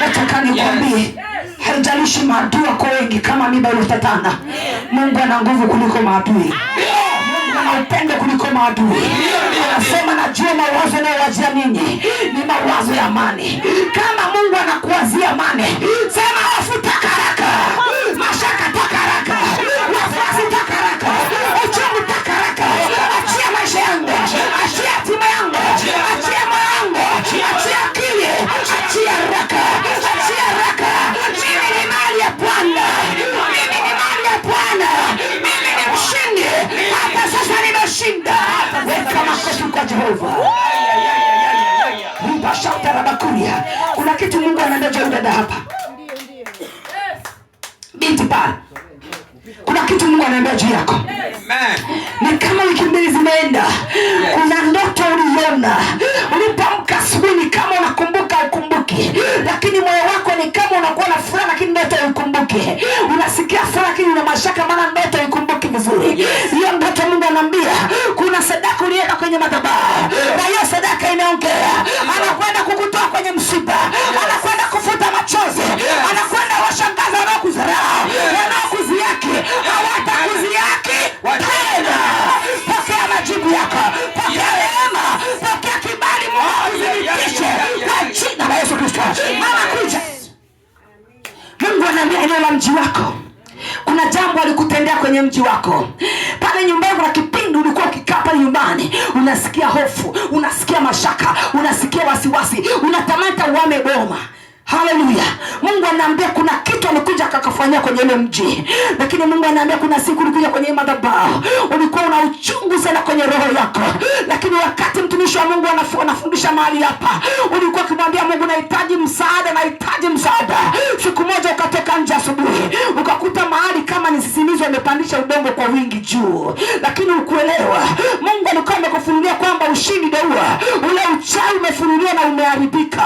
Nataka nikwambie, haijalishi maadui wako wengi kama miba iliyotatana, Mungu ana nguvu kuliko maadui. Mungu ana upendo kuliko maadui. Anasema najua mawazo yanayowazia ninyi ni mawazo ya amani. Kama Mungu anakuwazia amani, sema hofu taka haraka, mashaka taka haraka, wasiwasi taka haraka, uchungu taka haraka. Achia maisha yangu, achia hatima yangu, achia moyo wangu, achia akili, achia haraka, achia haraka. Mimi ni mali ya Bwana, mimi ni mali ya Bwana, mimi ni mshindi. Hata sasa nimeshinda. Weka makofi kwa Jehova. Kuna kitu Mungu anaendelea dada hapa. Binti pale. Kuna kitu Mungu anaendelea juu yako. Ni kama wiki mbili zimeenda. Kuna ndoto uliona. Ulipoamka asubuhi kama unakumbuka ukumbuki. Lakini moyo wako ni kama unakuwa na furaha lakini ndoto ukumbuki. Unasikia furaha lakini una mashaka maana ndoto ukumbuki vizuri. Hiyo ndoto Mungu anambia kuna sadaka uliweka kwenye madhabahu. Na hiyo sadaka inaongea. Anakwenda kukutoa kwenye msiba. Anakwenda kufuta machozi. Anakwenda washangaza wanaokudharau. Wanaokudhihaki. Hawatakudhihaki tena. Pokea majibu yako. Pokea rehema. Pokea kibali Mungu uzidishe. Kwa jina la Yesu Kristo. Anakuja. Mungu ananiambia eneo la mji wako. Kuna jambo alikutendea kwenye mji wako. Pale nyumbani kuna kipindi ulikuwa ukikaa pale nyumbani, unasikia hofu, unasikia mashaka, unasikia wasiwasi, unatamani uame boma. Haleluya. Mungu ananiambia kuna kitu alikuja akakafanyia kwenye ile mji. Lakini Mungu ananiambia kuna siku ulikuja kwenye madhabahu, ulikuwa una uchungu sana kwenye roho yako. Lakini wakati mtumishi wa Mungu anafundisha mahali hapa, ulikuwa ukimwambia Mungu nahitaji msaada, nahitaji msaada. Siku moja ukatoka nje asubuhi, ukakuta mahali kama ni sisimizo imepandisha udongo kwa wingi juu. Lakini ukuelewa, Mungu alikuwa amekufunulia kwamba ushindi ndio ule uchawi umefunuliwa na umeharibika.